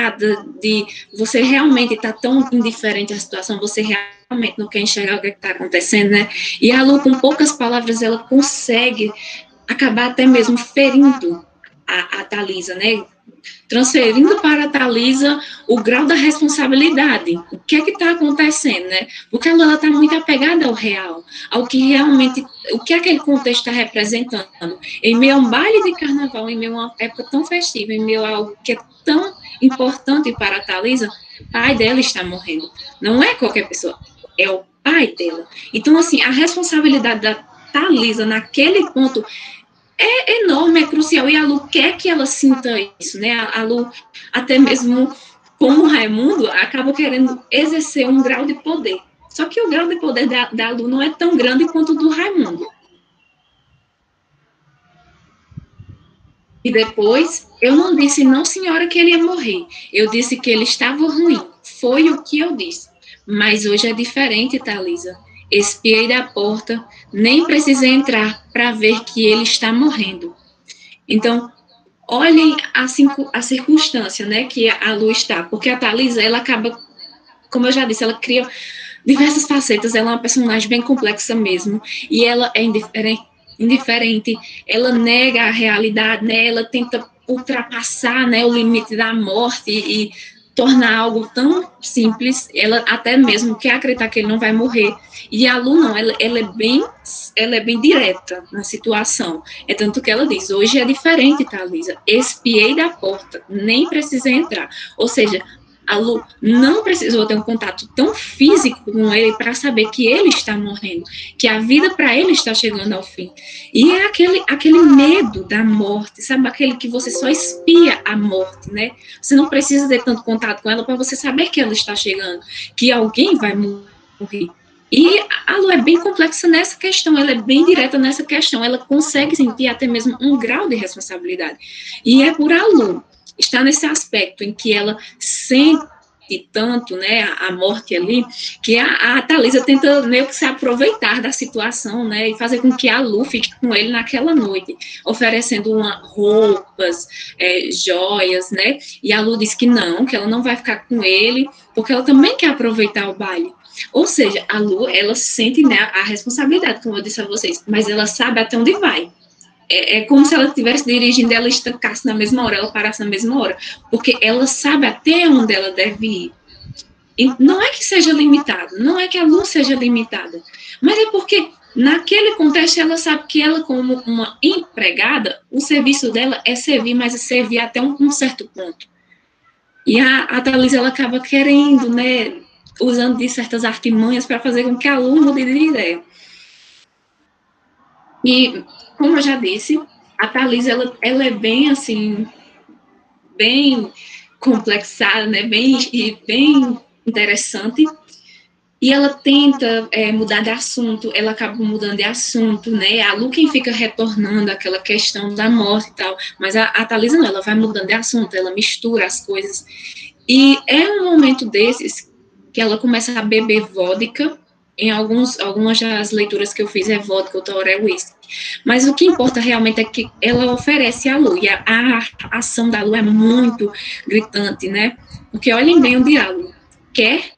apagada, de você realmente estar tão indiferente à situação, você realmente não quer enxergar o que está acontecendo, né? E a Lu, com poucas palavras, ela consegue acabar até mesmo ferindo a Thalisa, né? Transferindo para a Thalisa o grau da responsabilidade. O que é que está acontecendo, né? Porque ela está muito apegada ao real, ao que realmente, o que aquele contexto está representando. Em meio a um baile de carnaval, em meio a uma época tão festiva, em meio a algo que é tão importante para a Thalisa, o pai dela está morrendo. Não é qualquer pessoa, é o pai dela. Então, assim, a responsabilidade da Thalisa naquele ponto é enorme, é crucial, e a Lu quer que ela sinta isso, né? A Lu, até mesmo como Raimundo, acaba querendo exercer um grau de poder. Só que o grau de poder da Lu não é tão grande quanto o do Raimundo. E depois, eu não disse, não, senhora, que ele ia morrer. Eu disse que ele estava ruim. Foi o que eu disse. Mas hoje é diferente, Thalisa. Espiei da porta, nem precisei entrar para ver que ele está morrendo. Então, olhem a circunstância, né, que a Lu está, porque a Thalisa, ela acaba, como eu já disse, ela cria diversas facetas, ela é uma personagem bem complexa mesmo, e ela é indiferente, ela nega a realidade, né, ela tenta ultrapassar, né, o limite da morte e tornar algo tão simples, ela até mesmo quer acreditar que ele não vai morrer. E a Lu não, ela é bem direta na situação. É tanto que ela diz, hoje é diferente, Thalisa, espiei da porta, nem precisei entrar. Ou seja, a Lu não precisou ter um contato tão físico com ele para saber que ele está morrendo, que a vida para ele está chegando ao fim. E é aquele medo da morte, sabe? Aquele que você só espia a morte, né? Você não precisa ter tanto contato com ela para você saber que ela está chegando, que alguém vai morrer. E a Lu é bem complexa nessa questão, ela é bem direta nessa questão, ela consegue sentir até mesmo um grau de responsabilidade. E é por a Lu está nesse aspecto em que ela sente tanto, né, a morte ali, que a Thalisa tenta meio que se aproveitar da situação, né, e fazer com que a Lu fique com ele naquela noite, oferecendo roupas, joias, né, e a Lu diz que ela não vai ficar com ele, porque ela também quer aproveitar o baile. Ou seja, a Lu, ela sente, né, a responsabilidade, como eu disse a vocês, mas ela sabe até onde vai. É como se ela estivesse dirigindo, ela estancasse na mesma hora, ela parasse na mesma hora, porque ela sabe até onde ela deve ir. E não é que seja limitado, não é que a Lu seja limitada, mas é porque naquele contexto ela sabe que ela, como uma empregada, o serviço dela é servir, mas é servir até um certo ponto. E a Thalisa, ela acaba querendo, né, usando de certas artimanhas para fazer com que a Lu mude de ideia. E, como eu já disse, a Thalisa, ela é bem, assim, bem complexada, né, bem interessante, e ela tenta mudar de assunto, ela acaba mudando de assunto, né, a Lu quem fica retornando aquela questão da morte e tal, mas a Thalisa não, ela vai mudando de assunto, ela mistura as coisas, e é um momento desses que ela começa a beber vodka. Em algumas das leituras que eu fiz é vodka, outra hora é whisky. Mas o que importa realmente é que ela oferece a Lu, e a ação da Lu é muito gritante, né? Porque olhem bem o diálogo. Quer,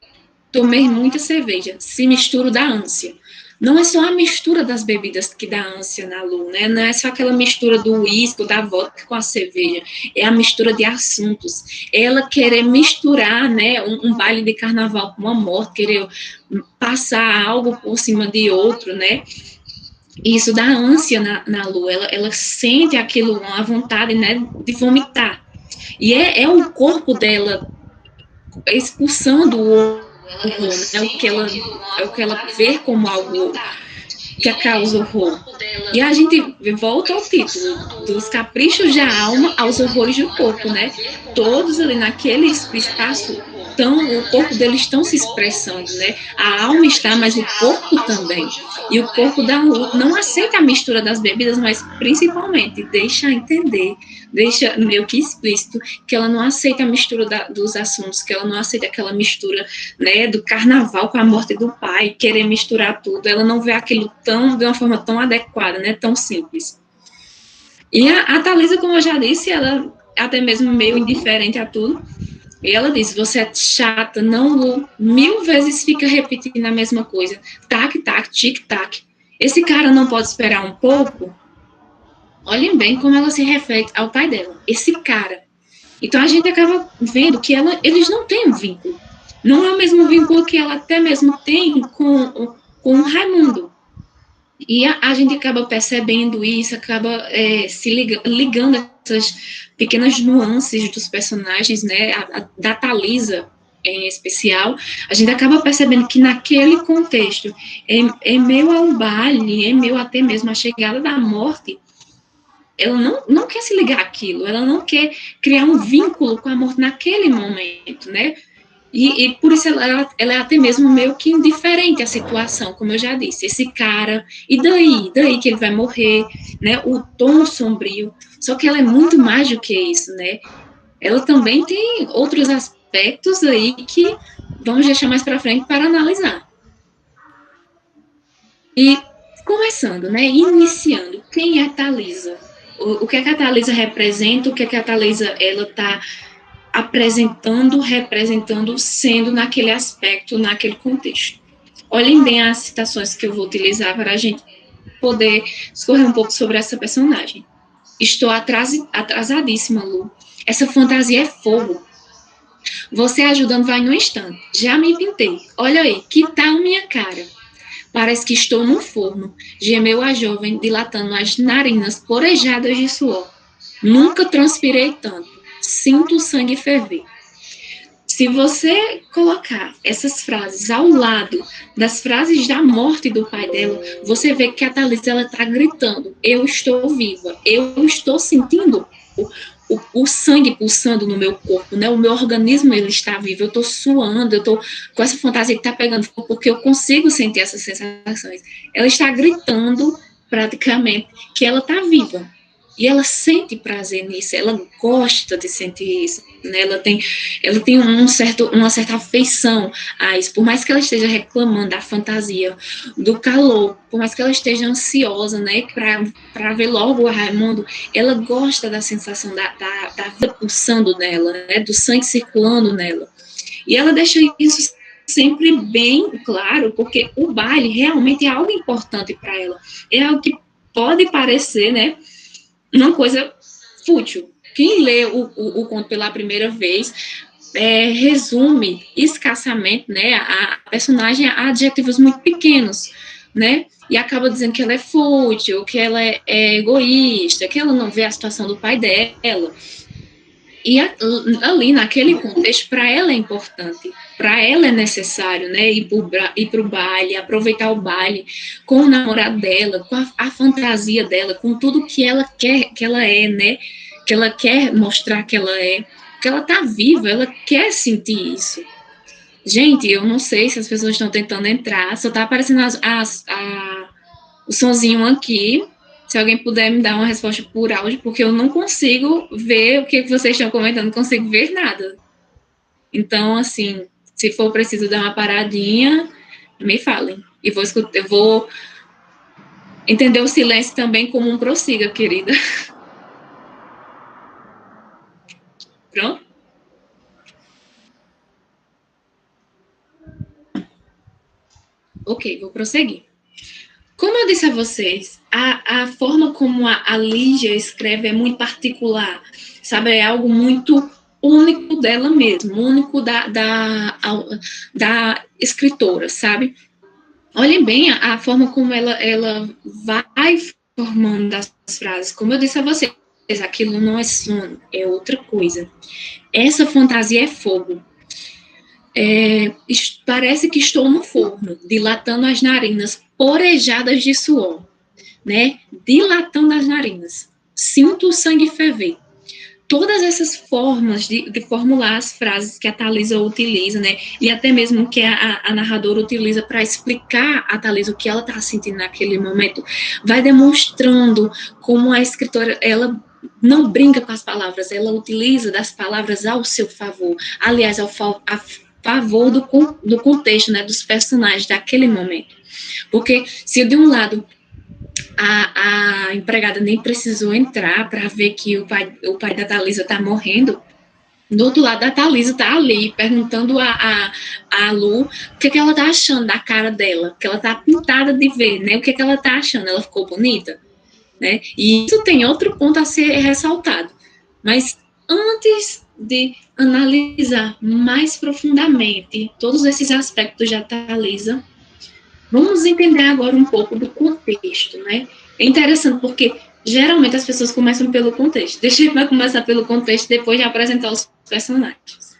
tomei muita cerveja, se misturo da ânsia. Não é só a mistura das bebidas que dá ânsia na Lu, né? Não é só aquela mistura do uísque, da vodka com a cerveja. É a mistura de assuntos. Ela querer misturar, né, um baile de carnaval com uma morte, querer passar algo por cima de outro, né? Isso dá ânsia na Lu. Ela sente aquilo, a vontade, né, de vomitar. E é o corpo dela expulsando o horror, né? É o que ela vê como algo que causa horror. E a gente volta ao título, dos caprichos da alma aos horrores do corpo, né? Todos ali naquele espaço, o corpo deles estão se expressando, né? A alma está, mas o corpo também. E o corpo da Lu não aceita a mistura das bebidas, mas principalmente deixa entender, deixa meio que explícito que ela não aceita a mistura dos assuntos, que ela não aceita aquela mistura, né, do carnaval com a morte do pai, querer misturar tudo. Ela não vê aquilo de uma forma tão adequada, né, tão simples. E a Thalisa, como eu já disse, ela até mesmo meio indiferente a tudo, E ela diz, você é chata, não, Lu, 1000 vezes fica repetindo a mesma coisa. Tac, tac, tic, tac. Esse cara não pode esperar um pouco? Olhem bem como ela se refere ao pai dela. Esse cara. Então a gente acaba vendo que eles não têm um vínculo. Não é o mesmo vínculo que ela até mesmo tem com o Raimundo. E a gente acaba percebendo isso, acaba ligando essas pequenas nuances dos personagens, né? Da Thalisa, em especial, a gente acaba percebendo que naquele contexto, em meio ao baile, em meio até mesmo à chegada da morte, ela não quer se ligar àquilo, ela não quer criar um vínculo com a morte naquele momento, né? E por isso ela é até mesmo meio que indiferente à situação, como eu já disse. Esse cara, e daí? Daí que ele vai morrer, né? O tom sombrio. Só que ela é muito mais do que isso, né? Ela também tem outros aspectos aí que vamos deixar mais para frente para analisar. E começando, né? Iniciando, quem é Thalisa? O que a Thalisa representa? O que a Thalisa ela está apresentando, representando, sendo naquele aspecto, naquele contexto. Olhem bem as citações que eu vou utilizar para a gente poder escorrer um pouco sobre essa personagem. Estou atrasadíssima, Lu. Essa fantasia é fogo. Você ajudando vai no instante. Já me pintei. Olha aí, que tal minha cara? Parece que estou num forno, gemeu a jovem, dilatando as narinas porejadas de suor. Nunca transpirei tanto. Sinto o sangue ferver. Se você colocar essas frases ao lado das frases da morte do pai dela, você vê que a Thalisa está gritando: eu estou viva, eu estou sentindo o sangue pulsando no meu corpo, né? O meu organismo ele está vivo, eu estou suando, eu estou com essa fantasia que está pegando fogo, porque eu consigo sentir essas sensações. Ela está gritando praticamente que ela está viva. E ela sente prazer nisso, ela gosta de sentir isso, né? Ela tem uma certa afeição a isso, por mais que ela esteja reclamando da fantasia, do calor, por mais que ela esteja ansiosa, né, para ver logo o Raimundo, ela gosta da sensação da vida pulsando nela, né, do sangue circulando nela. E ela deixa isso sempre bem claro, porque o baile realmente é algo importante para ela, é algo que pode parecer, né, uma coisa fútil. Quem lê o conto pela primeira vez resume escassamente, né, a personagem a adjetivos muito pequenos, né, e acaba dizendo que ela é fútil, que ela é egoísta, que ela não vê a situação do pai dela. E ali, naquele contexto, para ela é importante, para ela é necessário, né, ir para o baile, aproveitar o baile com o namorado dela, com a fantasia dela, com tudo que ela quer, que ela é, né, que ela quer mostrar que ela é, que ela está viva, ela quer sentir isso. Gente, eu não sei se as pessoas estão tentando entrar, só está aparecendo o sonzinho aqui. Se alguém puder me dar uma resposta por áudio, porque eu não consigo ver o que vocês estão comentando, não consigo ver nada. Então, assim, se for preciso dar uma paradinha, me falem. E eu vou entender o silêncio também como um prossiga, querida. Pronto? Ok, vou prosseguir. Como eu disse a vocês, a forma como a Lígia escreve é muito particular, sabe? É algo muito único dela mesmo, único da escritora, sabe? Olhem bem a forma como ela vai formando as frases. Como eu disse a vocês, aquilo não é sono, é outra coisa. Essa fantasia é fogo. Parece que estou no forno, dilatando as narinas porejadas de suor, né? Dilatando as narinas. Sinto o sangue ferver. Todas essas formas de formular as frases que a Thalisa utiliza, né? E até mesmo que a narradora utiliza para explicar a Thalisa o que ela está sentindo naquele momento, vai demonstrando como a escritora, ela não brinca com as palavras, ela utiliza das palavras ao seu favor. Aliás, a favor do contexto, né? Dos personagens daquele momento. Porque se de um lado a empregada nem precisou entrar para ver que o pai da Thalisa está morrendo, Do outro lado, a Thalisa tá ali, perguntando a Lu o que ela tá achando da cara dela, que ela tá pintada de ver, né? O que ela tá achando? Ela ficou bonita, né? E isso tem outro ponto a ser ressaltado. Mas antes de analisar mais profundamente todos esses aspectos da Thalisa, vamos entender agora um pouco do contexto, né? É interessante porque geralmente as pessoas começam pelo contexto. Deixa eu começar pelo contexto depois de apresentar os personagens.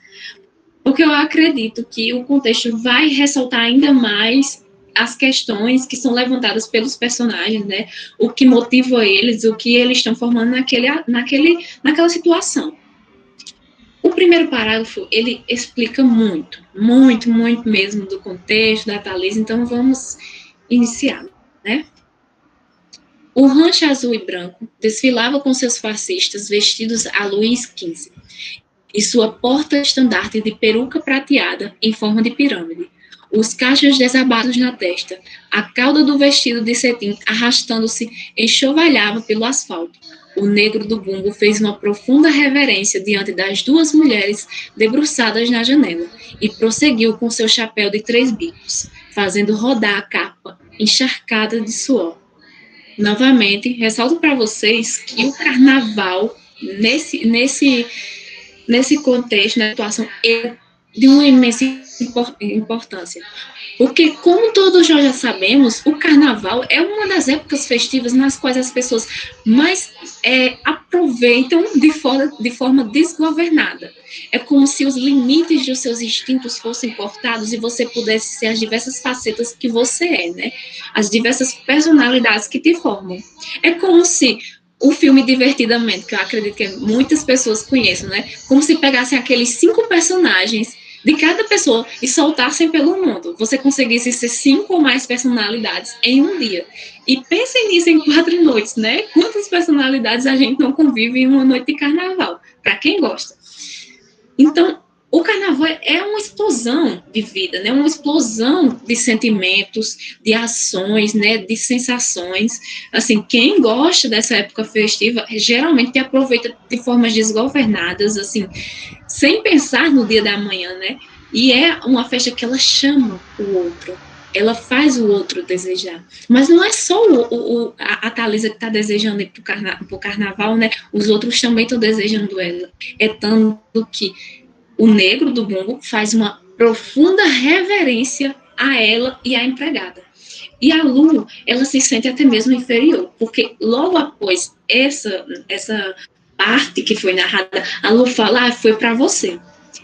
Porque eu acredito que o contexto vai ressaltar ainda mais as questões que são levantadas pelos personagens, né? O que motiva eles, o que eles estão formando naquela situação. O primeiro parágrafo, ele explica muito mesmo do contexto da Thalisa, então vamos iniciar, né? O rancho azul e branco desfilava com seus fascistas vestidos a Luís XV e sua porta-estandarte de peruca prateada em forma de pirâmide, os cachos desabados na testa, a cauda do vestido de cetim arrastando-se enxovalhava pelo asfalto. O negro do bumbo fez uma profunda reverência diante das duas mulheres debruçadas na janela e prosseguiu com seu chapéu de 3 bicos, fazendo rodar a capa encharcada de suor. Novamente, ressalto para vocês que o carnaval, nesse contexto, na situação, é de uma imensa importância. Porque, como todos nós já sabemos, o carnaval é uma das épocas festivas nas quais as pessoas mais aproveitam de forma desgovernada. É como se os limites dos seus instintos fossem cortados e você pudesse ser as diversas facetas que você é, né? As diversas personalidades que te formam. É como se o filme Divertidamente, que eu acredito que muitas pessoas conheçam, né? Como se pegassem aqueles 5 personagens de cada pessoa e soltassem pelo mundo. Você conseguisse ser 5 ou mais personalidades em um dia. E pensem nisso em 4 noites, né? Quantas personalidades a gente não convive em uma noite de carnaval? Para quem gosta. Então, o carnaval é uma explosão de vida, né? Uma explosão de sentimentos, de ações, né? De sensações. Assim, quem gosta dessa época festiva geralmente aproveita de formas desgovernadas, assim, sem pensar no dia da manhã, né? E é uma festa que ela chama o outro, ela faz o outro desejar. Mas não é só a Thalisa que está desejando ir para o carnaval, né? Os outros também estão desejando ela. É tanto que o negro do bumbo faz uma profunda reverência a ela e à empregada. E a Lu, ela se sente até mesmo inferior, porque logo após essa parte que foi narrada, a Lu fala, foi para você.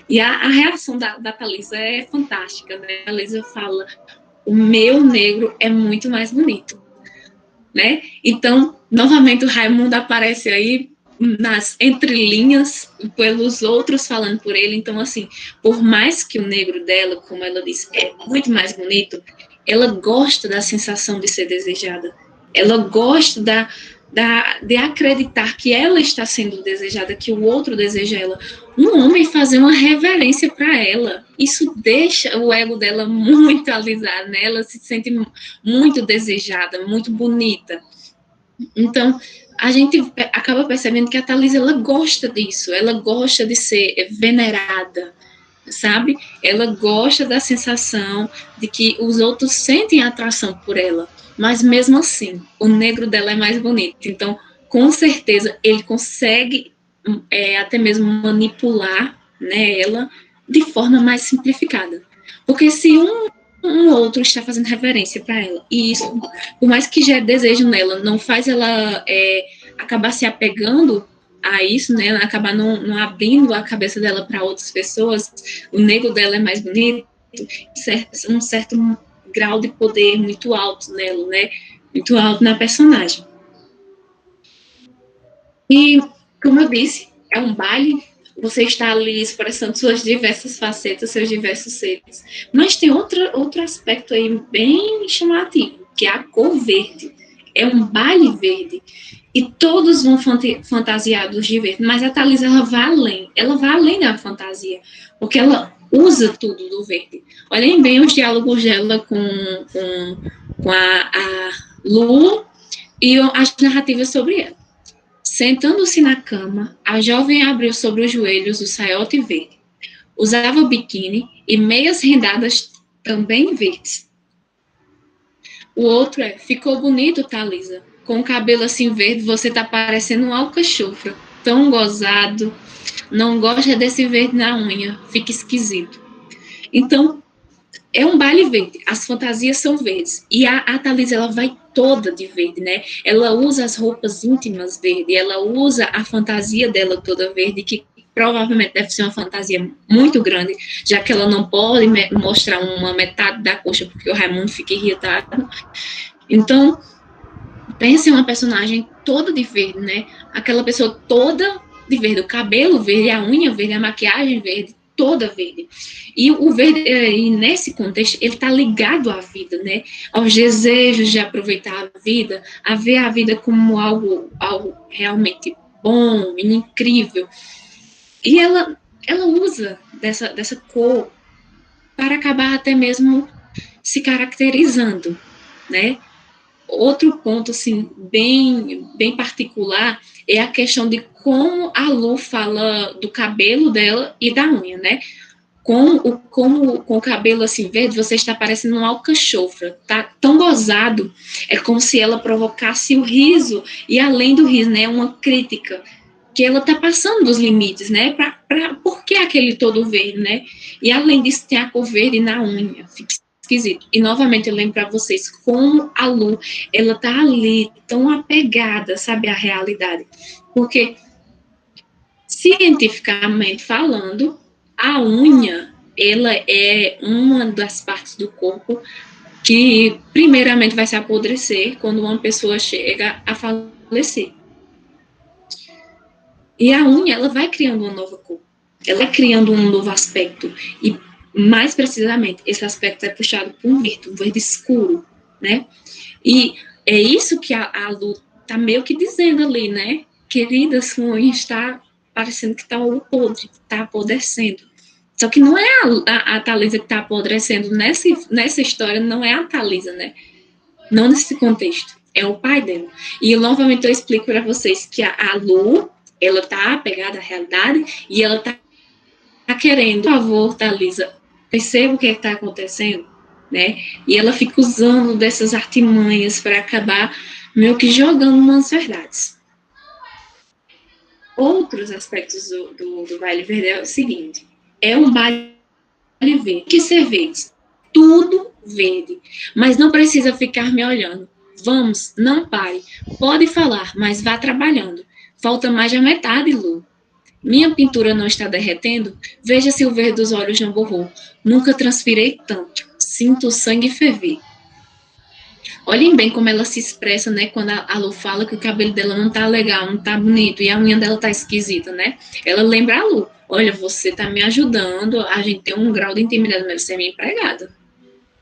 E a reação da Thalisa é fantástica, né? A Thalisa fala, o meu negro é muito mais bonito, né? Então, novamente o Raimundo aparece aí nas entrelinhas, pelos outros falando por ele. Então, assim, por mais que o negro dela, como ela disse, é muito mais bonito, ela gosta da sensação de ser desejada. Ela gosta de acreditar que ela está sendo desejada, que o outro deseja ela. Um homem fazer uma reverência para ela, isso deixa o ego dela muito alisado, né? Ela se sente muito desejada, muito bonita. Então, a gente acaba percebendo que a Thalisa, ela gosta disso, ela gosta de ser venerada, sabe? Ela gosta da sensação de que os outros sentem atração por ela, mas mesmo assim, o negro dela é mais bonito. Então, com certeza, ele consegue até mesmo manipular, né, ela de forma mais simplificada. Porque se um outro está fazendo reverência para ela, e isso, por mais que já desejo nela, não faz ela acabar se apegando a isso, né? Ela acabar não abrindo a cabeça dela para outras pessoas, o negro dela é mais bonito, um certo grau de poder muito alto nela, né? Muito alto na personagem. E, como eu disse, é um baile, você está ali expressando suas diversas facetas, seus diversos seres. Mas tem outro aspecto aí bem chamativo, que é a cor verde. É um baile verde. E todos vão fantasiados de verde, mas a Thalisa, ela vai além da fantasia, porque ela usa tudo do verde. Olhem bem os diálogos dela com a Lu e as narrativas sobre ela. Sentando-se na cama, a jovem abriu sobre os joelhos o saiote verde. Usava biquíni e meias rendadas também verdes. O outro ficou bonito, Thalisa. Com o cabelo assim verde, você tá parecendo um alcachofra. Tão gozado. Não gosta desse verde na unha. Fica esquisito. Então, é um baile verde. As fantasias são verdes. E a Thalisa, ela vai toda de verde, né? Ela usa as roupas íntimas verde. Ela usa a fantasia dela toda verde, que provavelmente deve ser uma fantasia muito grande, já que ela não pode mostrar uma metade da coxa, porque o Raimundo fica irritado. Então, pense em uma personagem toda de verde, né? Aquela pessoa toda de verde, o cabelo verde, a unha verde, a maquiagem verde, toda verde. E o verde, e nesse contexto, ele está ligado à vida, né? Aos desejos de aproveitar a vida, a ver a vida como algo realmente bom e incrível. E ela usa dessa cor para acabar até mesmo se caracterizando, né? Outro ponto, assim, bem particular é a questão de como a Lu fala do cabelo dela e da unha, né? Com o cabelo assim verde, você está parecendo um alcachofra, tá tão gozado, é como se ela provocasse o riso, e além do riso, né, uma crítica, que ela tá passando dos limites, né, por que aquele todo verde, né, e além disso tem a cor verde na unha, fica esquisito. E novamente eu lembro para vocês como a Lu, ela tá ali tão apegada, sabe, à realidade, porque cientificamente falando, a unha, ela é uma das partes do corpo que primeiramente vai se apodrecer quando uma pessoa chega a falecer. E a unha, ela vai criando uma nova cor. Ela vai criando um novo aspecto. E, mais precisamente, esse aspecto é puxado por um verde escuro, né? E é isso que a Lu tá meio que dizendo ali, né? Querida, sua unha está parecendo que está podre, está apodrecendo. Só que não é a Thalisa que está apodrecendo. Nessa história, não é a Thalisa, né? Não nesse contexto. É o pai dela. E, novamente, eu explico para vocês que a Lu, ela tá apegada à realidade e ela tá querendo, por favor, Thalisa, perceba o que está acontecendo, né? E ela fica usando dessas artimanhas para acabar meio que jogando umas verdades. Outros aspectos do baile verde é o seguinte: é um baile verde, que ser verde, tudo verde, mas não precisa ficar me olhando. Vamos, não pare, pode falar, mas vá trabalhando. Falta mais da metade, Lu. Minha pintura não está derretendo? Veja se o verde dos olhos não borrou. Nunca transpirei tanto. Sinto o sangue ferver. Olhem bem como ela se expressa, né? Quando a Lu fala que o cabelo dela não tá legal, não tá bonito e a unha dela tá esquisita, né? Ela lembra a Lu. Olha, você tá me ajudando, a gente tem um grau de intimidade, mas você é minha empregada.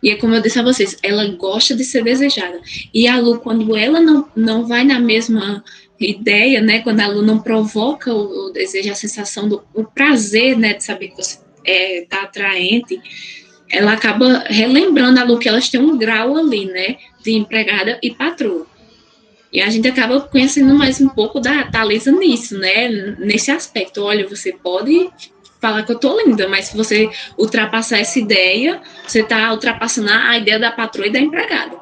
E é como eu disse a vocês, ela gosta de ser desejada. E a Lu, quando ela não vai na mesma ideia, né? Quando a Lu não provoca o desejo, a sensação o prazer, né? De saber que você tá atraente, ela acaba relembrando a Lu que elas têm um grau ali, né? De empregada e patroa. E a gente acaba conhecendo mais um pouco da Thalisa nisso, né? Nesse aspecto. Olha, você pode falar que eu tô linda, mas se você ultrapassar essa ideia, você tá ultrapassando a ideia da patroa e da empregada.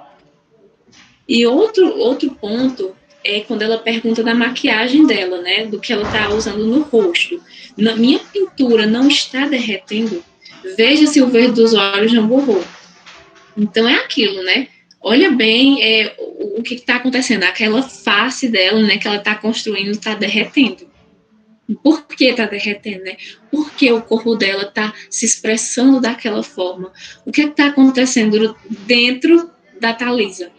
E outro ponto é quando ela pergunta da maquiagem dela, né? Do que ela tá usando no rosto. Minha pintura não está derretendo. Veja se o verde dos olhos não borrou. Então é aquilo, né? Olha bem o que está acontecendo. Aquela face dela, né? Que ela está construindo, está derretendo. Por que está derretendo, né? Porque o corpo dela está se expressando daquela forma. O que está acontecendo dentro da Thalisa?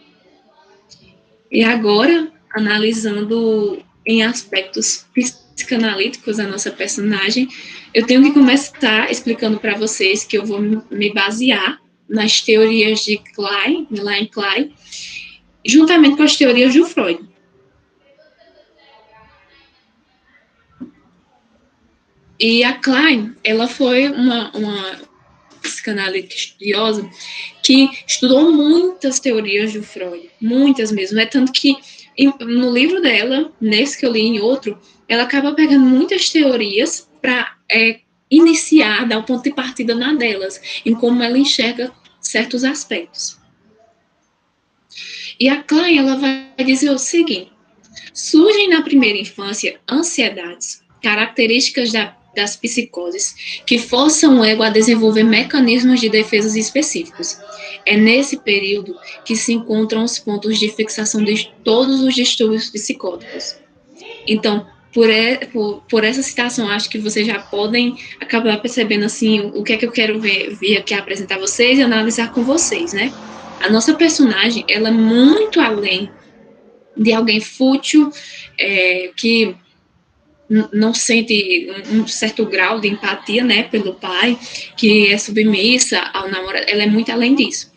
E agora, analisando em aspectos psicanalíticos a nossa personagem, eu tenho que começar explicando para vocês que eu vou me basear nas teorias de Klein, Milan Klein, juntamente com as teorias de Freud. E a Klein, ela foi uma psicanalista estudiosa que estudou muitas teorias de Freud, muitas mesmo. É tanto que no livro dela, nesse que eu li em outro, ela acaba pegando muitas teorias para iniciar, dar o ponto de partida na delas, em como ela enxerga certos aspectos. E a Klein, ela vai dizer o seguinte: surgem na primeira infância ansiedades, características das psicoses, que forçam o ego a desenvolver mecanismos de defesas específicos. É nesse período que se encontram os pontos de fixação de todos os distúrbios psicóticos. Então, por essa citação, acho que vocês já podem acabar percebendo assim o que é que eu quero vir aqui apresentar a vocês e analisar com vocês, né? A nossa personagem, ela é muito além de alguém fútil, que não sente um certo grau de empatia, né, pelo pai, que é submissa ao namorado. Ela é muito além disso.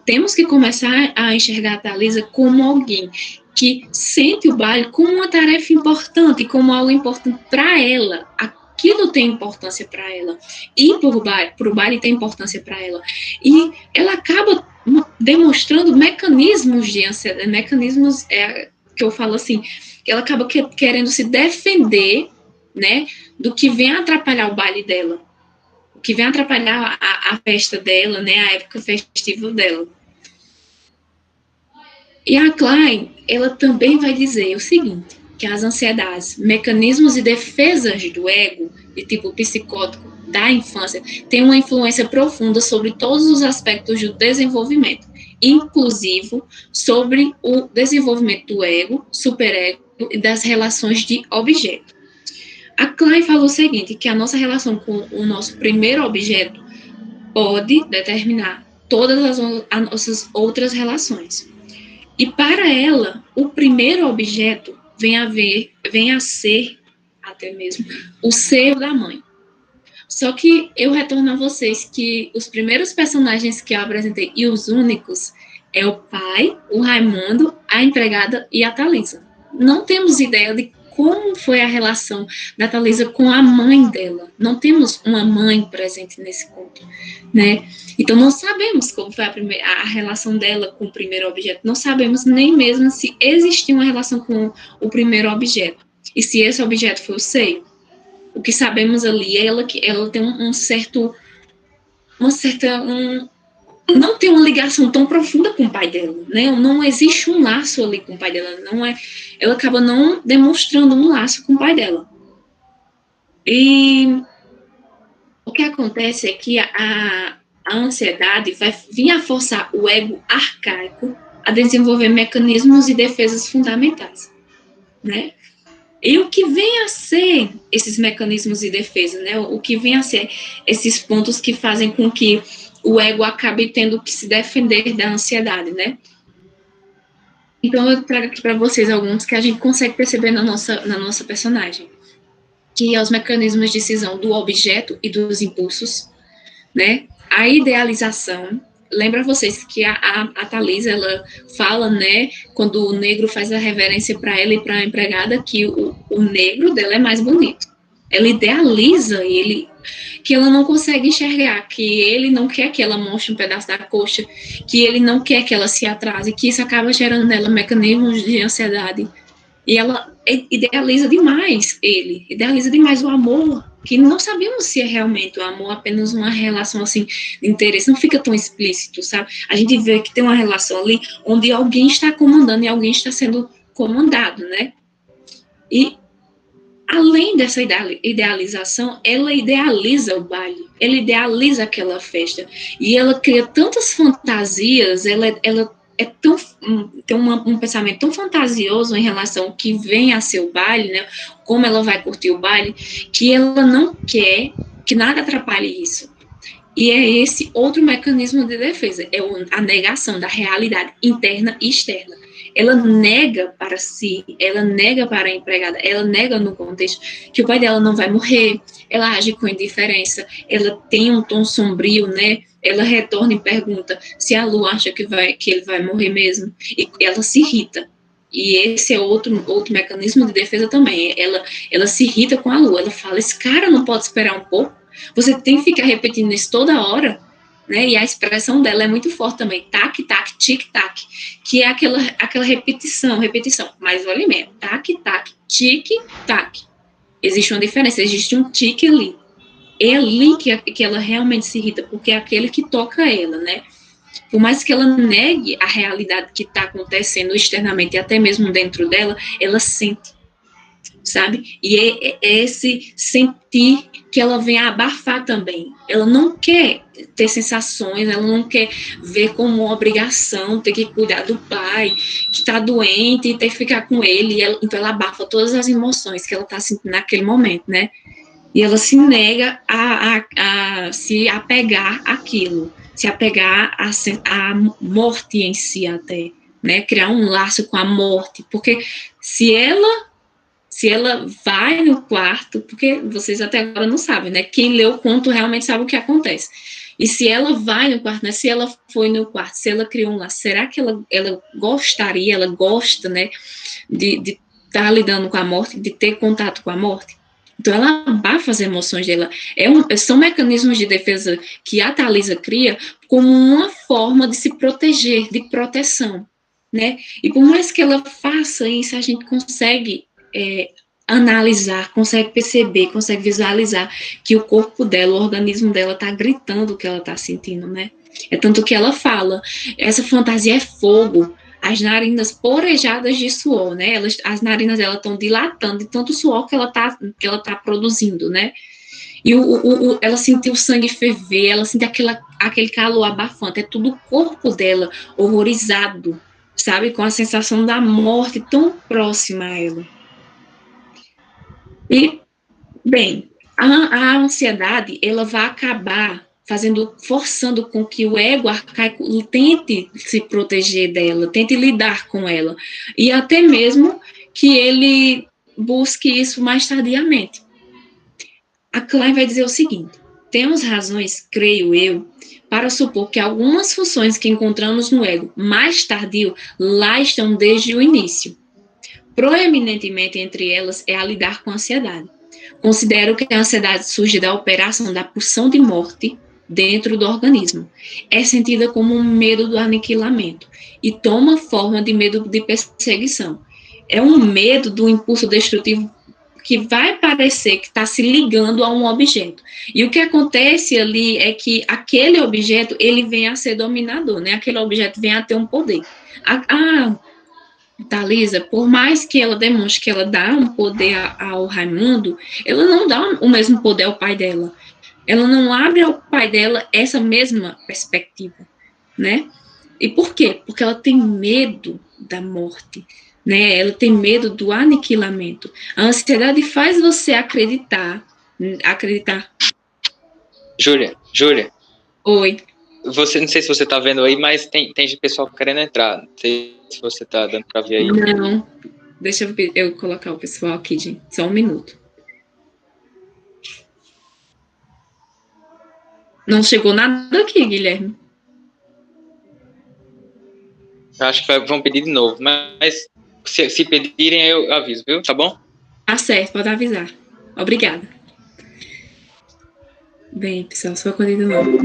Temos que começar a enxergar a Thalisa como alguém que sente o baile como uma tarefa importante, como algo importante para ela. Aquilo tem importância para ela. Ir para o baile tem importância para ela. E ela acaba demonstrando mecanismos de ansiedade, mecanismos que eu falo assim, que ela acaba querendo se defender, né, do que vem atrapalhar o baile dela, o que vem atrapalhar a festa dela, né, a época festiva dela. E a Klein, ela também vai dizer o seguinte, que as ansiedades, mecanismos e defesas do ego, de tipo psicótico, da infância, têm uma influência profunda sobre todos os aspectos do desenvolvimento, inclusive sobre o desenvolvimento do ego, superego e das relações de objeto. A Klein falou o seguinte, que a nossa relação com o nosso primeiro objeto pode determinar todas as nossas outras relações. E para ela, o primeiro objeto vem a ser até mesmo o seio da mãe. Só que eu retorno a vocês que os primeiros personagens que eu apresentei e os únicos é o pai, o Raimundo, a empregada e a Thalisa. Não temos ideia de como foi a relação da Thalisa com a mãe dela. Não temos uma mãe presente nesse conto, né? Então não sabemos como foi a relação dela com o primeiro objeto. Não sabemos nem mesmo se existiu uma relação com o primeiro objeto. E se esse objeto foi o seio. O que sabemos ali é que ela tem não tem uma ligação tão profunda com o pai dela, né? Não existe um laço ali com o pai dela, ela acaba não demonstrando um laço com o pai dela. E o que acontece é que a ansiedade vai vir a forçar o ego arcaico a desenvolver mecanismos e defesas fundamentais, né? E o que vem a ser esses mecanismos de defesa, né? O que vem a ser esses pontos que fazem com que o ego acabe tendo que se defender da ansiedade, né? Então, eu trago aqui para vocês alguns que a gente consegue perceber na nossa personagem, que é os mecanismos de cisão do objeto e dos impulsos, né? A idealização. Lembra vocês que a Thalisa, ela fala, né, quando o negro faz a reverência para ela e para a empregada, que o negro dela é mais bonito. Ela idealiza ele, que ela não consegue enxergar, que ele não quer que ela mostre um pedaço da coxa, que ele não quer que ela se atrase, que isso acaba gerando nela mecanismos de ansiedade. E ela idealiza demais ele, idealiza demais o amor, que não sabemos se é realmente o amor, apenas uma relação assim de interesse, não fica tão explícito, sabe? A gente vê que tem uma relação ali onde alguém está comandando e alguém está sendo comandado, né? E além dessa idealização, ela idealiza o baile, ela idealiza aquela festa, e ela cria tantas fantasias, ela tem um pensamento tão fantasioso em relação ao que vem a ser o baile, né? Como ela vai curtir o baile, que ela não quer que nada atrapalhe isso. E é esse outro mecanismo de defesa, é a negação da realidade interna e externa. Ela nega para si, ela nega para a empregada, ela nega no contexto que o pai dela não vai morrer, ela age com indiferença, ela tem um tom sombrio, né? Ela retorna e pergunta se a Lu acha que ele vai morrer mesmo, e ela se irrita. E esse é outro mecanismo de defesa também. Ela se irrita com a Lu, ela fala, esse cara não pode esperar um pouco? Você tem que ficar repetindo isso toda hora, né? E a expressão dela é muito forte também, tac, tac, tic, tac, que é aquela repetição, mas olha mesmo, tac, tac, tic, tac. Existe uma diferença, existe um tique ali. É ali que ela realmente se irrita, porque é aquele que toca ela, né? Por mais que ela negue a realidade que está acontecendo externamente e até mesmo dentro dela, ela sente, sabe? E é esse sentir que ela vem a abafar também. Ela não quer ter sensações, ela não quer ver como uma obrigação ter que cuidar do pai, que está doente e ter que ficar com ele. Então ela abafa todas as emoções que ela está sentindo naquele momento, né? E ela se nega a se apegar àquilo, se apegar à morte em si até, né? Criar um laço com a morte, porque se ela vai no quarto, porque vocês até agora não sabem, né? Quem lê o conto realmente sabe o que acontece. E se ela vai no quarto, né? Se ela foi no quarto, se ela criou um laço, será que ela gostaria, ela gosta, né? De estar lidando com a morte, de ter contato com a morte? Então, ela abafa as emoções dela. São mecanismos de defesa que a Thalisa cria como uma forma de se proteger, de proteção, né? E por mais que ela faça isso, a gente consegue analisar, consegue perceber, consegue visualizar que o corpo dela, o organismo dela está gritando o que ela está sentindo, né? É tanto que ela fala, essa fantasia é fogo, as narinas porejadas de suor, né? As narinas dela estão dilatando de tanto suor que ela tá produzindo, né? E ela sentiu o sangue ferver, ela sentiu aquele calor abafante, é tudo o corpo dela horrorizado, sabe? Com a sensação da morte tão próxima a ela. E, bem, a ansiedade, ela vai acabar forçando com que o ego arcaico tente se proteger dela, tente lidar com ela, e até mesmo que ele busque isso mais tardiamente. A Klein vai dizer o seguinte: temos razões, creio eu, para supor que algumas funções que encontramos no ego mais tardio lá estão desde o início. Proeminentemente entre elas é a lidar com a ansiedade. Considero que a ansiedade surge da operação da pulsão de morte dentro do organismo. É sentida como um medo do aniquilamento e toma forma de medo de perseguição. É um medo do impulso destrutivo que vai parecer que está se ligando a um objeto. E o que acontece ali é que aquele objeto, ele vem a ser dominador, né? Aquele objeto vem a ter um poder. A Thalisa, por mais que ela demonstre que ela dá um poder ao Raimundo, ela não dá o mesmo poder ao pai dela. Ela não abre ao pai dela essa mesma perspectiva, né? E por quê? Porque ela tem medo da morte, né? Ela tem medo do aniquilamento. A ansiedade faz você acreditar. Júlia. Oi. Não sei se você tá vendo aí, mas tem pessoal querendo entrar. Não sei se você tá dando pra ver aí. Não. Deixa eu colocar o pessoal aqui, gente. Só um minuto. Não chegou nada aqui, Guilherme. Eu acho que vão pedir de novo, mas se pedirem, eu aviso, viu? Tá bom? Tá certo, pode avisar. Obrigada. Bem, pessoal, só quando de novo.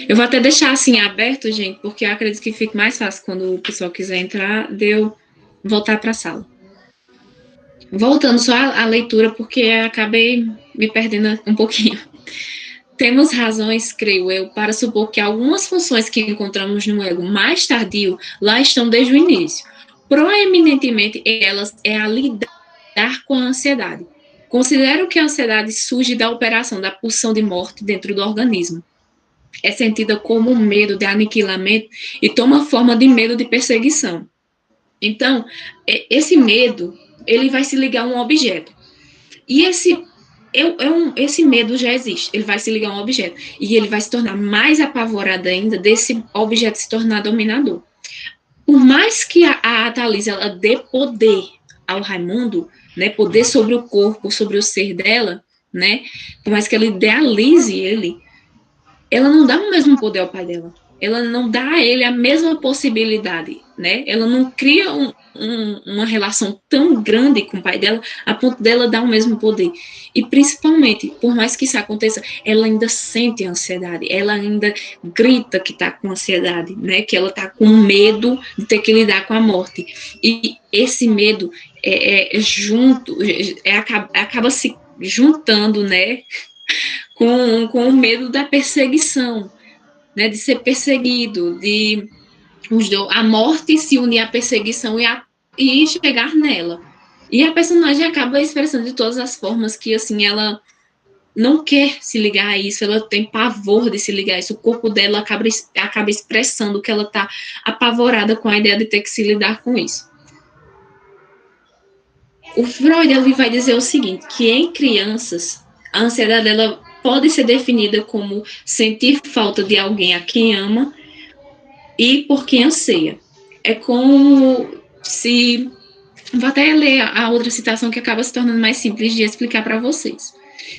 Eu vou até deixar assim aberto, gente, porque eu acredito que fique mais fácil quando o pessoal quiser entrar, de eu voltar para a sala. Voltando só à leitura, porque eu acabei me perdendo um pouquinho. Temos razões, creio eu, para supor que algumas funções que encontramos no ego mais tardio lá estão desde o início. Proeminentemente, elas é a lidar com a ansiedade. Considero que a ansiedade surge da operação da pulsão de morte dentro do organismo. É sentida como um medo de aniquilamento e toma forma de medo de perseguição. Então, esse medo, ele vai se ligar a um objeto. E esse medo já existe, ele vai se ligar a um objeto. E ele vai se tornar mais apavorado ainda desse objeto se tornar dominador. Por mais que a Thalisa ela dê poder ao Raimundo, né, poder sobre o corpo, sobre o ser dela, né, por mais que ela idealize ele, ela não dá o mesmo poder ao pai dela. ela não dá a ele a mesma possibilidade, né? Ela não cria uma relação tão grande com o pai dela a ponto dela dar o mesmo poder. E principalmente, por mais que isso aconteça, ela ainda sente ansiedade, ela ainda grita que está com ansiedade, né? Que ela está com medo de ter que lidar com a morte. E esse medo acaba se juntando, né? Com o medo da perseguição, né, de ser perseguido, a morte se unir à perseguição e chegar nela. E a personagem acaba expressando de todas as formas que, assim, ela não quer se ligar a isso, ela tem pavor de se ligar a isso, o corpo dela acaba expressando que ela está apavorada com a ideia de ter que se lidar com isso. O Freud ele vai dizer o seguinte, que em crianças, a ansiedade ela pode ser definida como sentir falta de alguém a quem ama e por quem anseia. É como se... Vou até ler a outra citação que acaba se tornando mais simples de explicar para vocês.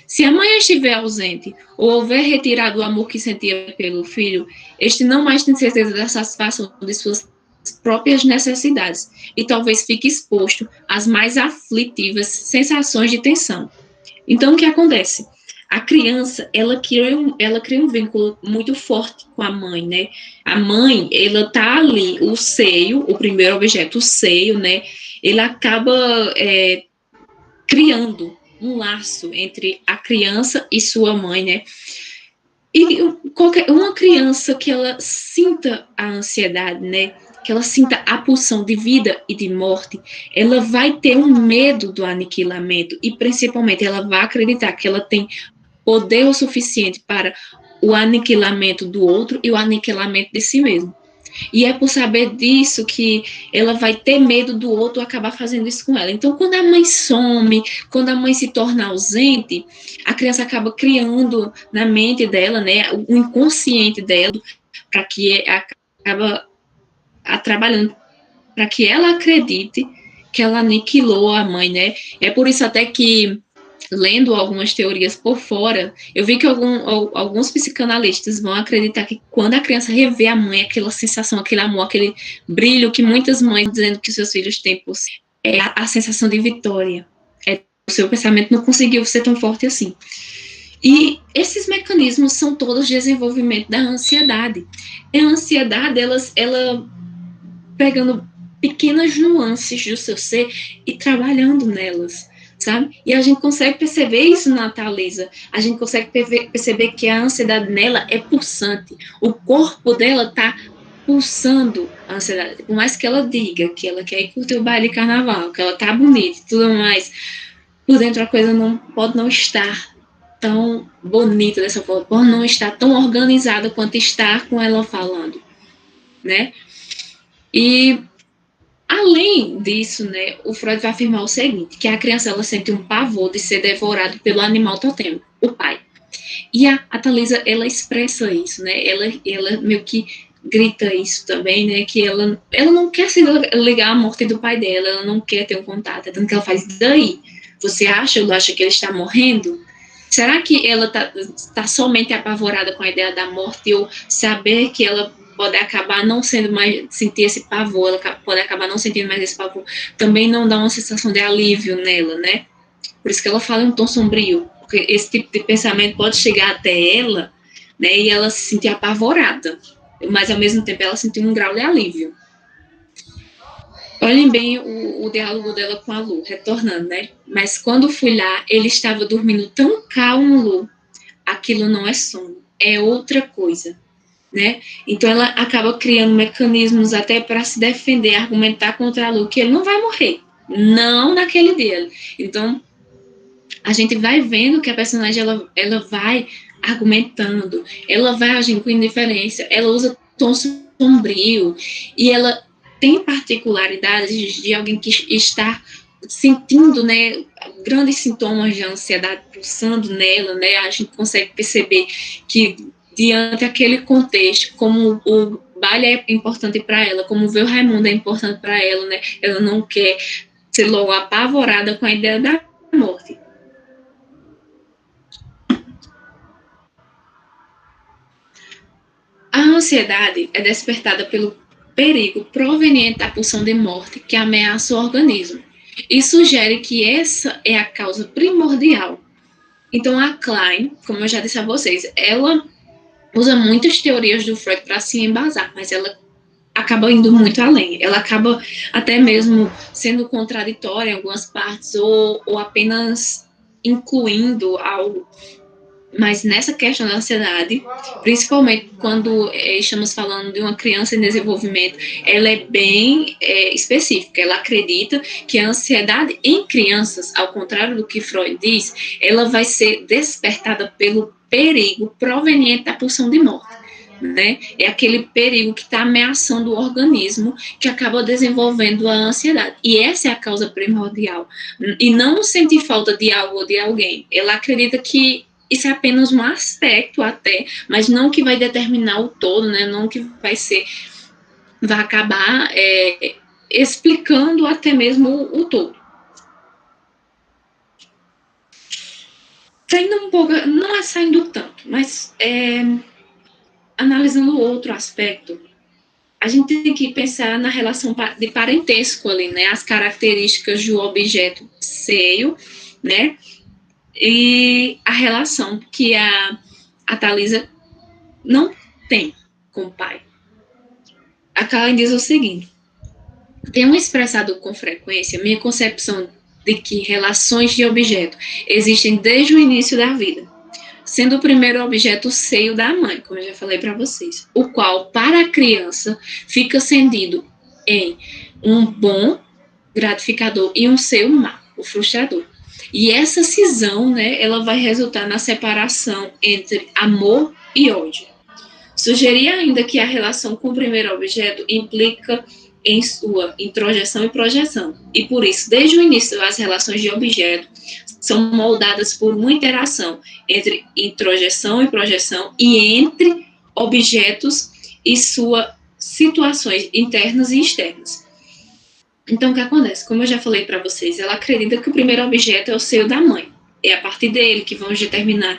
Se a mãe estiver ausente ou houver retirado o amor que sentia pelo filho, este não mais tem certeza da satisfação de suas próprias necessidades e talvez fique exposto às mais aflitivas sensações de tensão. Então, o que acontece? A criança, ela cria um vínculo muito forte com a mãe, né? A mãe, ela tá ali, o seio, o primeiro objeto, o seio, né? Ele acaba criando um laço entre a criança e sua mãe, né? E uma criança que ela sinta a ansiedade, né? Que ela sinta a pulsão de vida e de morte, ela vai ter um medo do aniquilamento e principalmente ela vai acreditar que ela tem poder o suficiente para o aniquilamento do outro e o aniquilamento de si mesmo. E é por saber disso que ela vai ter medo do outro acabar fazendo isso com ela. Então, quando a mãe some, quando a mãe se torna ausente, a criança acaba criando na mente dela, né, o inconsciente dela, para que acaba trabalhando para que ela acredite que ela aniquilou a mãe, né? É por isso até que lendo algumas teorias por fora, eu vi que alguns psicanalistas vão acreditar que quando a criança revê a mãe, aquela sensação, aquele amor, aquele brilho que muitas mães dizendo que seus filhos têm por si, é a sensação de vitória. O seu pensamento não conseguiu ser tão forte assim. E esses mecanismos são todos de desenvolvimento da ansiedade. A ansiedade, ela pegando pequenas nuances do seu ser e trabalhando nelas, sabe? E a gente consegue perceber isso na Thalisa. A gente consegue perceber que a ansiedade nela é pulsante. O corpo dela tá pulsando a ansiedade. Por mais que ela diga que ela quer ir curtir o baile de carnaval, que ela tá bonita e tudo mais, por dentro a coisa não pode não estar tão bonita dessa forma, pode não estar tão organizada quanto está com ela falando, né? E além disso, né, o Freud vai afirmar o seguinte, que a criança ela sente um pavor de ser devorada pelo animal totêmico, o pai. E a Thalisa, ela expressa isso, né? Ela meio que grita isso também, né? Que ela não quer se ligar à morte do pai dela, ela não quer ter um contato, tanto que ela faz, daí, você acha que ele está morrendo? Será que ela tá somente apavorada com a ideia da morte ou saber que ela pode acabar não sendo mais, sentir esse pavor, ela pode acabar não sentindo mais esse pavor, também não dá uma sensação de alívio nela, né? Por isso que ela fala em um tom sombrio, porque esse tipo de pensamento pode chegar até ela, né, e ela se sentir apavorada, mas ao mesmo tempo ela sentir um grau de alívio. Olhem bem o diálogo dela com a Lu, retornando, né? Mas quando fui lá, ele estava dormindo tão calmo, Lu, aquilo não é sono, é outra coisa, né? Então ela acaba criando mecanismos até para se defender, argumentar contra a Lu, que ele não vai morrer, não naquele dia. Então a gente vai vendo que a personagem ela vai argumentando, ela vai agindo com indiferença, ela usa tom sombrio e ela tem particularidades de alguém que está sentindo, né, grandes sintomas de ansiedade pulsando nela, né, a gente consegue perceber que diante daquele contexto, como o baile é importante para ela, como ver o Raimundo é importante para ela, né, ela não quer ser logo apavorada com a ideia da morte. A ansiedade é despertada pelo perigo proveniente da pulsão de morte que ameaça o organismo e sugere que essa é a causa primordial. Então, a Klein, como eu já disse a vocês, ela usa muitas teorias do Freud para se embasar, mas ela acaba indo muito além. Ela acaba até mesmo sendo contraditória em algumas partes ou apenas incluindo algo. Mas nessa questão da ansiedade, principalmente quando estamos falando de uma criança em desenvolvimento, ela é bem específica. Ela acredita que a ansiedade em crianças, ao contrário do que Freud diz, ela vai ser despertada pelo perigo proveniente da pulsão de morte. Né? É aquele perigo que está ameaçando o organismo que acaba desenvolvendo a ansiedade. E essa é a causa primordial. E não sentir falta de algo ou de alguém. Ela acredita que isso é apenas um aspecto até, mas não que vai determinar o todo, né? Não que vai acabar explicando até mesmo o todo. Saindo um pouco, não é saindo tanto, mas analisando outro aspecto, a gente tem que pensar na relação de parentesco ali, né? As características do objeto seio, né? E a relação que a Thalisa não tem com o pai. A Karen diz o seguinte: tenho expressado com frequência minha concepção de que relações de objeto existem desde o início da vida, sendo o primeiro objeto o seio da mãe, como eu já falei para vocês, o qual, para a criança, fica cendido em um bom gratificador e um seio mau, o frustrador. E essa cisão, né, ela vai resultar na separação entre amor e ódio. Sugerir ainda que a relação com o primeiro objeto implica em sua introjeção e projeção. E por isso, desde o início, as relações de objeto são moldadas por uma interação entre introjeção e projeção e entre objetos e suas situações internas e externas. Então, o que acontece? Como eu já falei para vocês, ela acredita que o primeiro objeto é o seio da mãe. É a partir dele que vamos determinar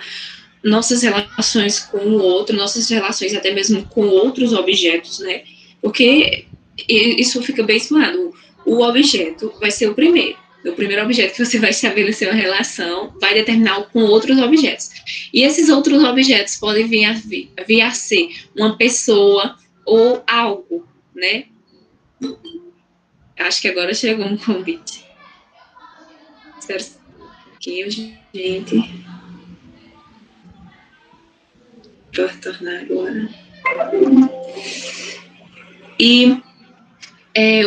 nossas relações com o outro, nossas relações até mesmo com outros objetos, né? Porque isso fica bem explicado. O objeto vai ser o primeiro objeto que você vai estabelecer uma relação vai determinar com outros objetos. E esses outros objetos podem vir a ser uma pessoa ou algo, né? Acho que agora chegou um convite. Espera um pouquinho, gente. Vou retornar agora. E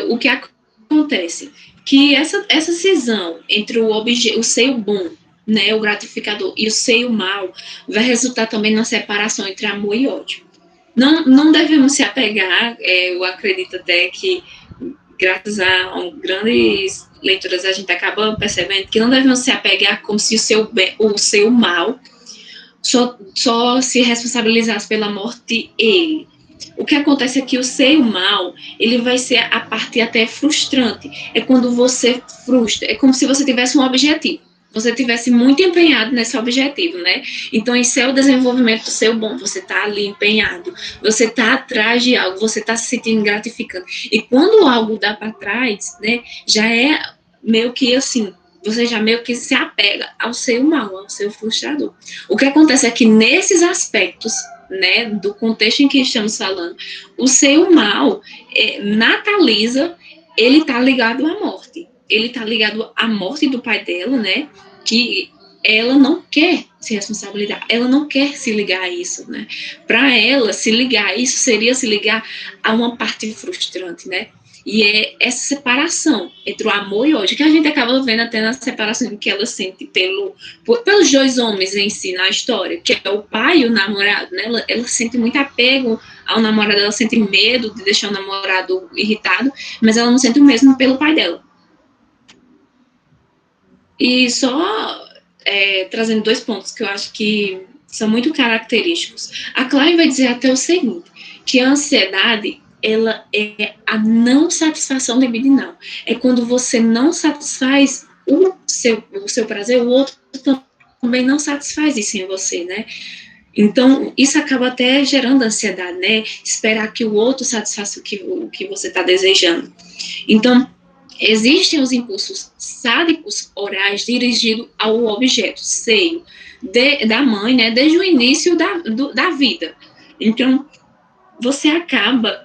o que acontece? Que essa cisão entre o seio bom, né, o gratificador, e o seio mau vai resultar também na separação entre amor e ódio. Não devemos se apegar, eu acredito até que graças a grandes leituras, a gente acaba percebendo que não devemos se apegar como se o seu mal só se responsabilizasse pela morte ele. O que acontece é que o seio mal, ele vai ser a parte até frustrante. É quando você frustra, é como se você tivesse um objetivo. Você tivesse muito empenhado nesse objetivo, né? Então, esse é o desenvolvimento do seu bom. Você está ali empenhado, você está atrás de algo, você está se sentindo gratificante. E quando algo dá para trás, né, já é meio que assim, você já meio que se apega ao seu mal, ao seu frustrador. O que acontece é que nesses aspectos, né, do contexto em que estamos falando, o seu mal, na Thalisa, ele está ligado à morte. Ele está ligado à morte do pai dela, né? Que ela não quer se responsabilizar, ela não quer se ligar a isso, né? Para ela, se ligar a isso seria se ligar a uma parte frustrante, né? E é essa separação entre o amor e o ódio, que a gente acaba vendo até na separação que ela sente pelos dois homens em si, na história, que é o pai e o namorado, né? Ela sente muito apego ao namorado, ela sente medo de deixar o namorado irritado, mas ela não sente o mesmo pelo pai dela. E só trazendo 2 pontos que eu acho que são muito característicos. A Klein vai dizer até o seguinte, que a ansiedade, ela é a não satisfação libidinal. É quando você não satisfaz o seu prazer, o outro também não satisfaz isso em você, né? Então, isso acaba até gerando ansiedade, né? Esperar que o outro satisfaça o que você está desejando. Então, existem os impulsos sádicos orais dirigidos ao objeto, seio, da mãe, né? Desde o início da vida. Então, você acaba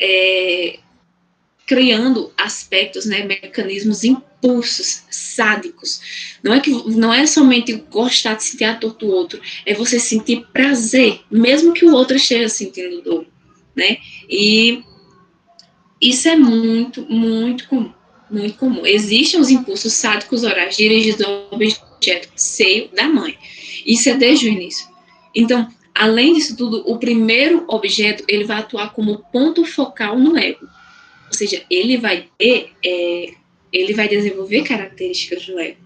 criando aspectos, né, mecanismos, impulsos sádicos. Não é somente gostar de sentir a dor do outro, é você sentir prazer, mesmo que o outro esteja sentindo dor, né? E isso é muito, muito comum, muito comum. Existem os impulsos sádicos orais dirigidos ao objeto seio da mãe. Isso é desde o início. Então, além disso tudo, o primeiro objeto ele vai atuar como ponto focal no ego. Ou seja, ele vai desenvolver características do ego.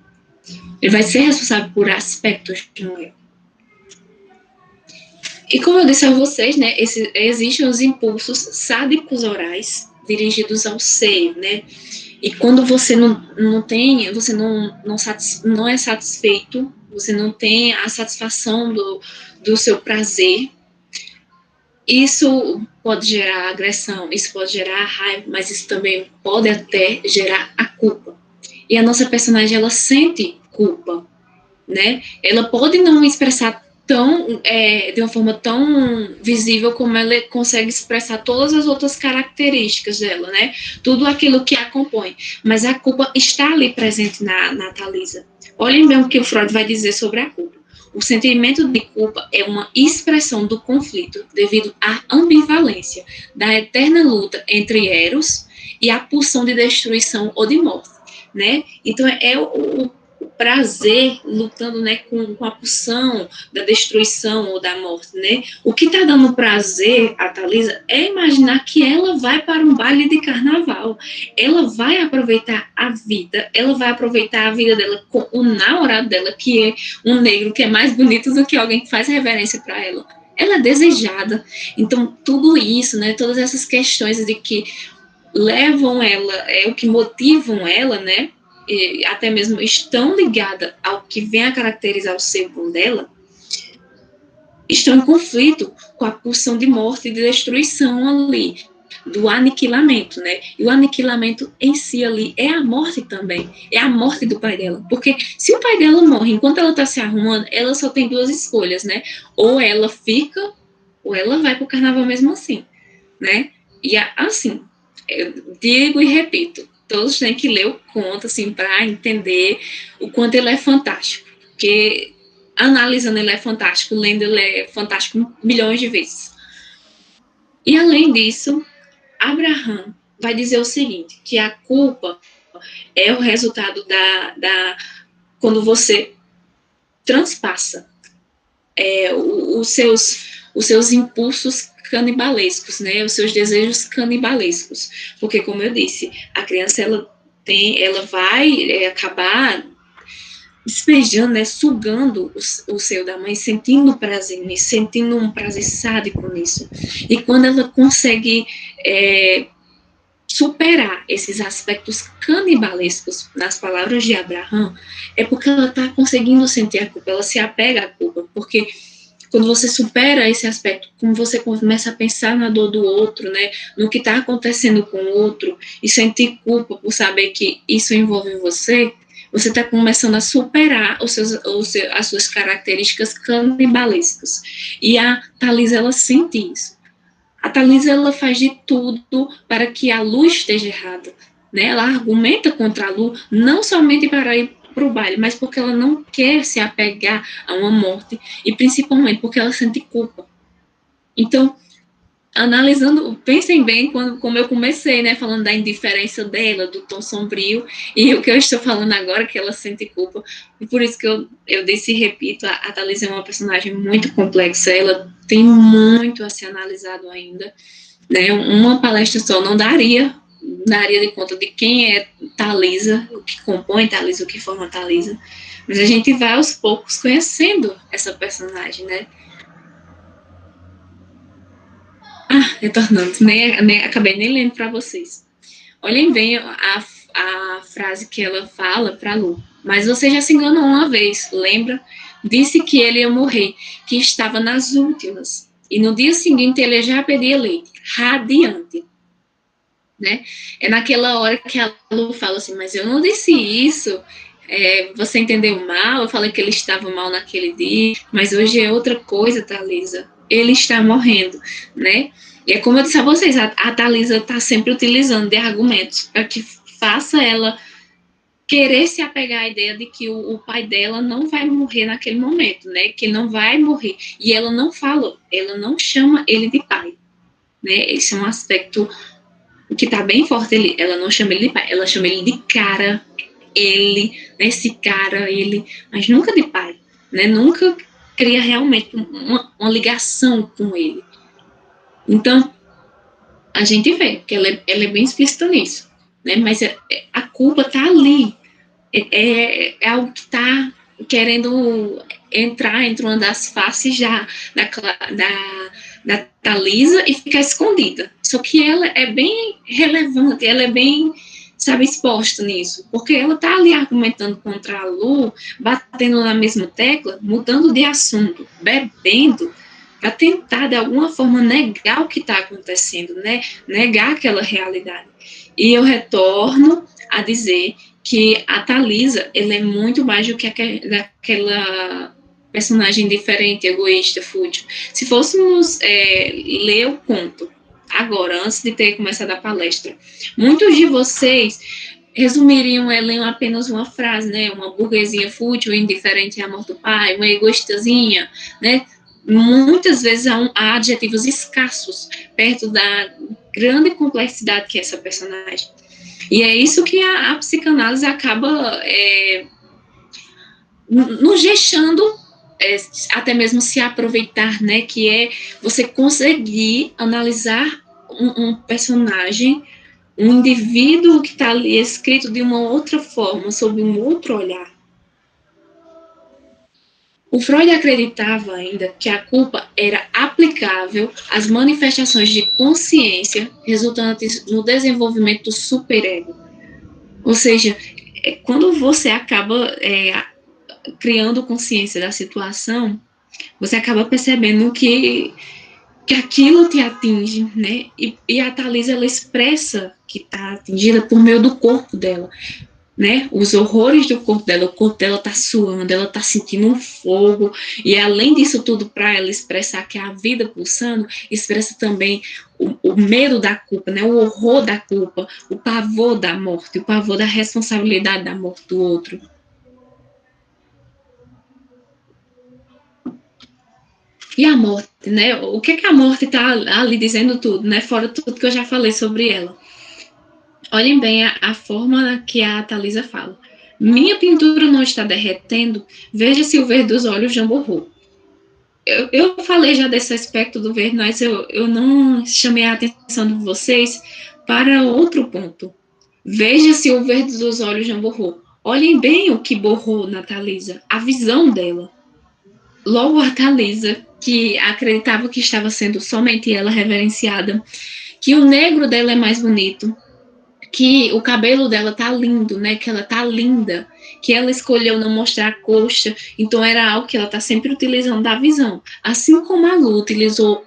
Ele vai ser responsável por aspectos do ego. E como eu disse a vocês, né, existem os impulsos sádicos orais dirigidos ao seio, né? E quando você não tem, você não é satisfeito, você não tem a satisfação do seu prazer, isso pode gerar agressão, isso pode gerar raiva, mas isso também pode até gerar a culpa. E a nossa personagem, ela sente culpa, né? Ela pode não expressar de uma forma tão visível como ela consegue expressar todas as outras características dela, né? Tudo aquilo que a compõe. Mas a culpa está ali presente na Thalisa. Olhem bem o que o Freud vai dizer sobre a culpa. O sentimento de culpa é uma expressão do conflito devido à ambivalência da eterna luta entre Eros e a pulsão de destruição ou de morte, né? Então, é o prazer lutando, né, com a pulsão da destruição ou da morte, né? O que está dando prazer a Thalisa é imaginar que ela vai para um baile de carnaval, ela vai aproveitar a vida, ela vai aproveitar a vida dela com o namorado dela, que é um negro que é mais bonito do que alguém que faz reverência para ela. Ela é desejada. Então, tudo isso, né, todas essas questões de que levam ela, o que motivam ela, né, e até mesmo estão ligadas ao que vem a caracterizar o ser bom dela, estão em conflito com a pulsão de morte e de destruição ali, do aniquilamento, né? E o aniquilamento em si ali é a morte também, é a morte do pai dela. Porque se o pai dela morre enquanto ela tá se arrumando, ela só tem duas escolhas, né? Ou ela fica, ou ela vai pro carnaval mesmo assim, né? E assim, eu digo e repito, todos têm que ler o conto, assim, para entender o quanto ele é fantástico. Porque analisando ele é fantástico, lendo ele é fantástico milhões de vezes. E além disso, Abraham vai dizer o seguinte, que a culpa é o resultado quando você transpassa os seus impulsos canibalescos, né? Os seus desejos canibalescos. Porque, como eu disse, a criança ela vai acabar despejando, né, sugando o seio da mãe, sentindo prazer nisso, sentindo um prazer sádico nisso. E quando ela consegue superar esses aspectos canibalescos nas palavras de Abraham, é porque ela está conseguindo sentir a culpa, ela se apega à culpa, porque quando você supera esse aspecto, como você começa a pensar na dor do outro, né, no que está acontecendo com o outro, e sentir culpa por saber que isso envolve você, você está começando a superar as suas características canibalescas. E a Thalisa, ela sente isso. A Thalisa, ela faz de tudo para que a Lu esteja errada, né? Ela argumenta contra a Lu, não somente para ir para o baile, mas porque ela não quer se apegar a uma morte, e principalmente porque ela sente culpa. Então, analisando, pensem bem como eu comecei, né, falando da indiferença dela, do tom sombrio, e o que eu estou falando agora, que ela sente culpa. E por isso que eu disse e repito, a Thalisa é uma personagem muito complexa, ela tem muito a ser analisado ainda, né? Uma palestra só não daria de conta de quem é Thalisa, o que compõe Thalisa, o que forma Thalisa, mas a gente vai aos poucos conhecendo essa personagem, né? Retornando, acabei nem lendo para vocês. Olhem bem a frase que ela fala para Lu. Mas você já se enganou uma vez, lembra? disse que ele ia morrer, que estava nas últimas. E no dia seguinte ele já pedia leite, radiante. Né? É naquela hora que a Lu fala assim, mas eu não disse isso, você entendeu mal, eu falei que ele estava mal naquele dia, mas hoje é outra coisa, Thalisa. Ele está morrendo, né? E é como eu disse a vocês, a Thalisa está sempre utilizando de argumentos para que faça ela querer se apegar à ideia de que o pai dela não vai morrer naquele momento, né? Que não vai morrer. E ela não fala, ela não chama ele de pai, né? Esse é um aspecto que tá bem forte. Ela não chama ele de pai, ela chama ele de cara, ele, né? Esse cara, ele, mas nunca de pai, né? Nunca cria realmente uma ligação com ele. Então, a gente vê que ela é bem explícita nisso, né? Mas a culpa tá ali. É algo que está querendo entrar entre uma das faces da Thalisa e ficar escondida. Só que ela é bem relevante, ela é bem, sabe, exposta nisso, porque ela está ali argumentando contra a Lu, batendo na mesma tecla, mudando de assunto, bebendo, para tentar, de alguma forma, negar o que está acontecendo, né? Negar aquela realidade. E eu retorno a dizer que a Thalisa, ela é muito mais do que daquela personagem diferente, egoísta, fútil. Se fôssemos ler o conto agora, antes de ter começado a palestra, muitos de vocês resumiriam ela em apenas uma frase, né? Uma burguesinha fútil, indiferente à morte do pai, uma egoístazinha, né? Muitas vezes há adjetivos escassos perto da grande complexidade que é essa personagem. E é isso que a psicanálise acaba nos deixando até mesmo se aproveitar, né? Que é você conseguir analisar um personagem, um indivíduo que está ali escrito de uma outra forma, sob um outro olhar. O Freud acreditava ainda que a culpa era aplicável às manifestações de consciência resultantes no desenvolvimento do superego. Ou seja, quando você acaba criando consciência da situação, você acaba percebendo que aquilo te atinge, né? E a Thalisa, ela expressa que está atingida por meio do corpo dela, né? Os horrores do corpo dela, o corpo dela tá suando, ela tá sentindo um fogo, e além disso tudo, para ela expressar que é a vida pulsando, expressa também o medo da culpa, né? O horror da culpa, o pavor da morte, o pavor da responsabilidade da morte do outro. E a morte, né? O que a morte tá ali dizendo tudo, né? Fora tudo que eu já falei sobre ela. Olhem bem a forma que a Thalisa fala. Minha pintura não está derretendo, veja se o verde dos olhos já borrou. Eu falei já desse aspecto do verde, mas eu não chamei a atenção de vocês para outro ponto. Veja se o verde dos olhos já borrou. Olhem bem o que borrou na Thalisa, a visão dela. Logo a Thalisa, que acreditava que estava sendo somente ela reverenciada, que o negro dela é mais bonito, que o cabelo dela tá lindo, né? Que ela tá linda, que ela escolheu não mostrar a coxa, então era algo que ela tá sempre utilizando da visão. Assim como a Lu utilizou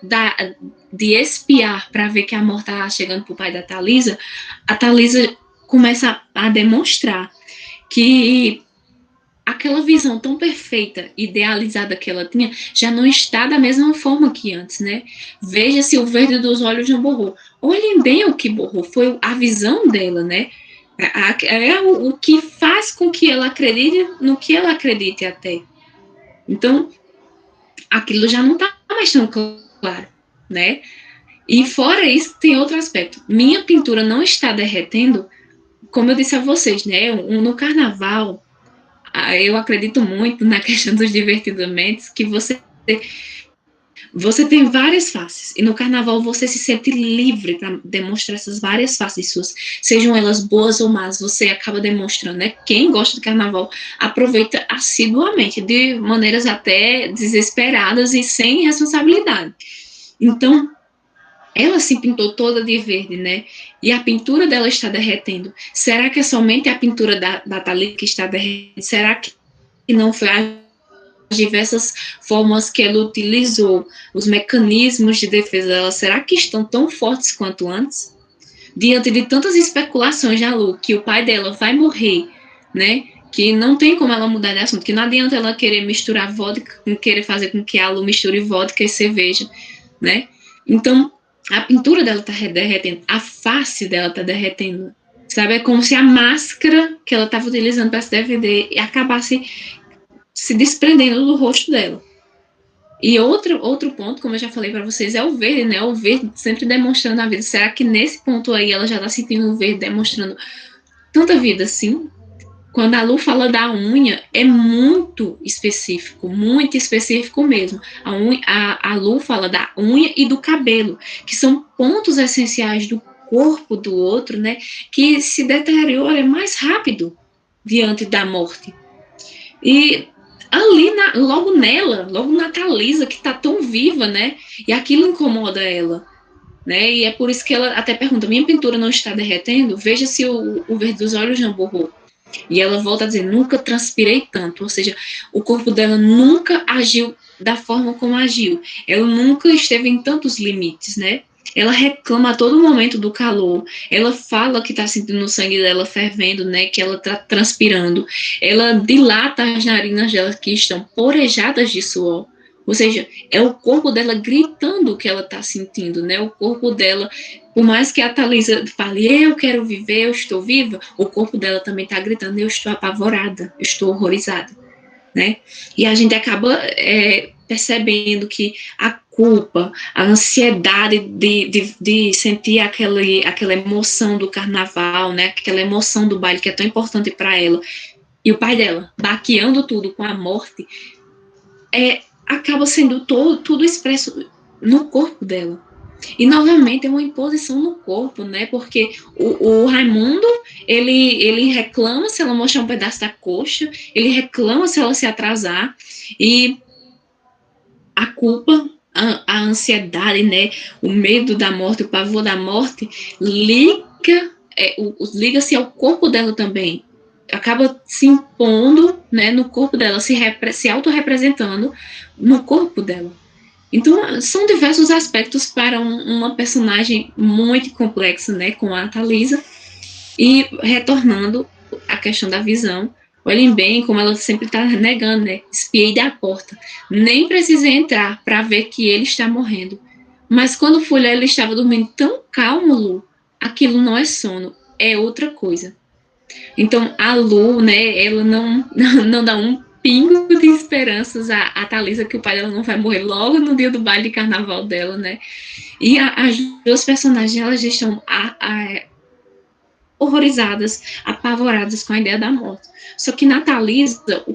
de espiar para ver que a morte tá chegando pro pai da Thalisa, a Thalisa começa a demonstrar que aquela visão tão perfeita, idealizada que ela tinha, já não está da mesma forma que antes, né? Veja se o verde dos olhos não borrou. Olhem bem o que borrou, foi a visão dela, né? É o que faz com que ela acredite no que ela acredite até. Então, aquilo já não está mais tão claro, né? E fora isso, tem outro aspecto. Minha pintura não está derretendo, como eu disse a vocês, né? No carnaval, eu acredito muito na questão dos divertidamente, que você tem várias faces, e no carnaval você se sente livre para demonstrar essas várias faces suas, sejam elas boas ou más, você acaba demonstrando, né? Quem gosta de carnaval aproveita assiduamente, de maneiras até desesperadas e sem responsabilidade. Então, ela se pintou toda de verde, né? E a pintura dela está derretendo. Será que é somente a pintura da Thalita que está derretendo? Será que não foi a diversas formas que ela utilizou, os mecanismos de defesa dela, será que estão tão fortes quanto antes? Diante de tantas especulações da Lu, que o pai dela vai morrer, né? Que não tem como ela mudar de assunto, que não adianta ela querer misturar vodka, querer fazer com que a Lu misture vodka e cerveja, né? Então, a pintura dela tá derretendo, a face dela tá derretendo, sabe? É como se a máscara que ela estava utilizando para se defender acabasse se desprendendo do rosto dela. E outro ponto, como eu já falei para vocês, é o verde, né? O verde sempre demonstrando a vida. Será que nesse ponto aí ela já tá sentindo o verde demonstrando tanta vida assim? Quando a Lu fala da unha, é muito específico mesmo. A Lu fala da unha e do cabelo, que são pontos essenciais do corpo do outro, né? Que se deteriora mais rápido diante da morte. E ali, logo na Thalisa, que tá tão viva, né? E aquilo incomoda ela, né? E é por isso que ela até pergunta, minha pintura não está derretendo? Veja se o verde dos olhos não borrou. E ela volta a dizer, nunca transpirei tanto, ou seja, o corpo dela nunca agiu da forma como agiu. Ela nunca esteve em tantos limites, né? Ela reclama a todo momento do calor. Ela fala que está sentindo o sangue dela fervendo, né? Que ela está transpirando. Ela dilata as narinas dela que estão porejadas de suor. Ou seja, é o corpo dela gritando o que ela está sentindo, né? O corpo dela, por mais que a Thalisa fale, eu quero viver, eu estou viva, o corpo dela também está gritando, eu estou apavorada, eu estou horrorizada, né? E a gente acaba percebendo que a culpa, a ansiedade de sentir aquela emoção do carnaval, né? Aquela emoção do baile que é tão importante para ela, e o pai dela baqueando tudo com a morte, acaba sendo tudo expresso no corpo dela. E, novamente, é uma imposição no corpo, né? Porque o Raimundo, ele reclama se ela mostrar um pedaço da coxa, ele reclama se ela se atrasar, e a culpa, a ansiedade, né? O medo da morte, o pavor da morte, liga-se ao corpo dela também. Acaba se impondo, né, no corpo dela, se autorrepresentando no corpo dela. Então, são diversos aspectos para uma personagem muito complexa, né, com a Thalisa. E retornando à questão da visão, olhem bem como ela sempre está negando, né? Espiei da porta. Nem precisei entrar para ver que ele está morrendo. Mas quando fui lá, ele estava dormindo tão calmo, Lu. Aquilo não é sono, é outra coisa. Então, a Lu, né, ela não dá um pingo de esperanças a Thalisa que o pai dela não vai morrer logo no dia do baile de carnaval dela, né? E as duas personagens, elas já estão horrorizadas, apavoradas com a ideia da morte. Só que na Thalisa, o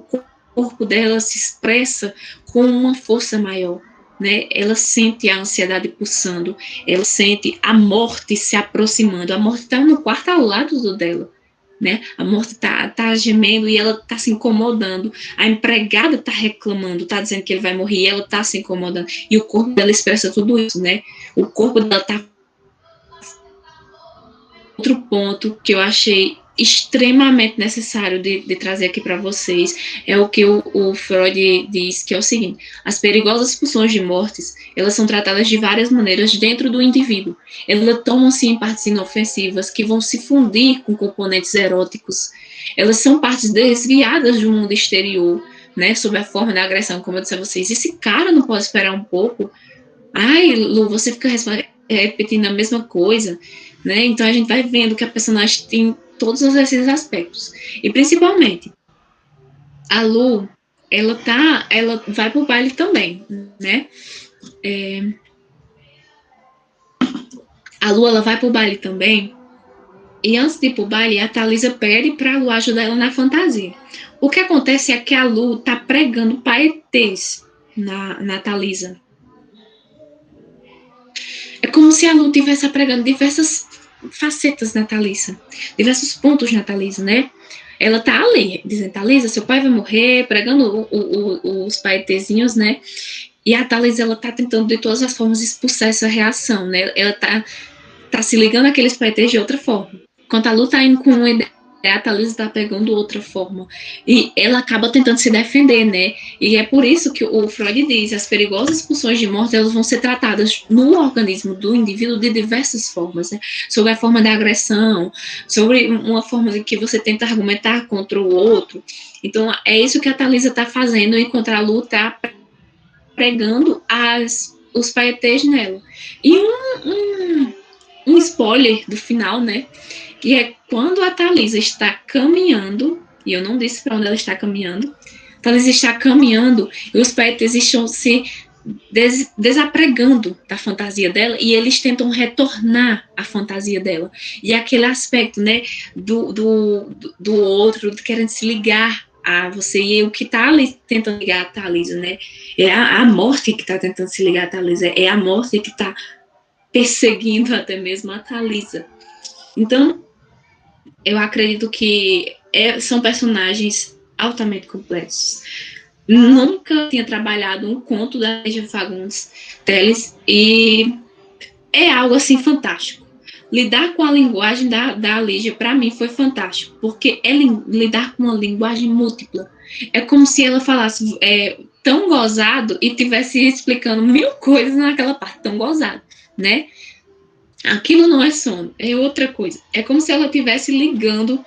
corpo dela se expressa com uma força maior, né? Ela sente a ansiedade pulsando, ela sente a morte se aproximando. A morte está no quarto ao lado dela, né? A morte tá gemendo e ela tá se incomodando. A empregada tá reclamando, tá dizendo que ele vai morrer e ela tá se incomodando. E o corpo dela expressa tudo isso, né? O corpo dela tá... Outro ponto que eu achei extremamente necessário de trazer aqui para vocês é o que o Freud diz, que é o seguinte: as perigosas pulsões de mortes, elas são tratadas de várias maneiras dentro do indivíduo. Elas tomam-se em partes inofensivas que vão se fundir com componentes eróticos. Elas são partes desviadas do mundo exterior, né, sob a forma da agressão, como eu disse a vocês. Esse cara não pode esperar um pouco? Ai, Lu, você fica repetindo a mesma coisa, né? Então a gente vai vendo que a personagem tem todos esses aspectos. E principalmente, a Lu, ela vai pro baile também, né? A Lu, ela vai pro baile também, e antes de ir pro baile, a Thalisa pede pra Lu ajudar ela na fantasia. O que acontece é que a Lu tá pregando paetês na Thalisa. É como se a Lu estivesse pregando diversas facetas na Thalisa, diversos pontos na Thalisa, né? Ela tá ali, dizendo, Thalisa, seu pai vai morrer, pregando os paetezinhos, né? E a Thalisa, ela tá tentando de todas as formas expulsar essa reação, né? Ela tá se ligando àqueles paetês de outra forma. Enquanto a Lu tá indo com uma ideia a Thalisa está pegando outra forma. E ela acaba tentando se defender, né? E é por isso que o Freud diz, as perigosas pulsões de morte, elas vão ser tratadas no organismo do indivíduo de diversas formas, né? Sobre a forma da agressão, sobre uma forma de que você tenta argumentar contra o outro. Então, é isso que a Thalisa está fazendo, enquanto a Lu está pregando os paetês nela. E um spoiler do final, né? Que é quando a Thalisa está caminhando, e eu não disse para onde ela está caminhando, a Thalisa está caminhando e os paetês estão se desapregando da fantasia dela e eles tentam retornar à fantasia dela. E aquele aspecto, né, do outro, querendo se ligar a você, e o que está ali tentando ligar a Thalisa, né? É a morte que está tentando se ligar a Thalisa, é a morte que está perseguindo até mesmo a Thalisa. Então, eu acredito que são personagens altamente complexos. Nunca tinha trabalhado um conto da Lígia Fagundes Telles e é algo assim fantástico. Lidar com a linguagem da Lígia, para mim, foi fantástico, porque é lidar com uma linguagem múltipla. É como se ela falasse tão gozado e tivesse explicando 1000 coisas naquela parte, tão gozado, né? Aquilo não é sono, é outra coisa. É como se ela estivesse ligando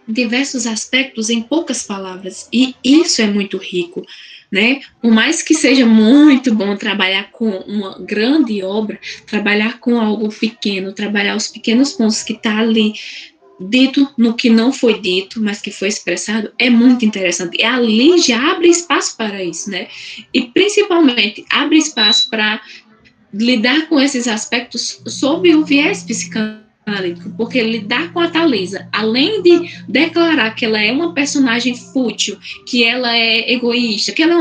diversos aspectos em poucas palavras, e isso é muito rico, né? Por mais que seja muito bom trabalhar com uma grande obra, trabalhar com algo pequeno, trabalhar os pequenos pontos que está ali dito no que não foi dito, mas que foi expressado, é muito interessante. E ali já abre espaço para isso, né? E principalmente abre espaço para lidar com esses aspectos sob o viés psicanalítico, porque lidar com a Thalisa, além de declarar que ela é uma personagem fútil, que ela é egoísta, que ela é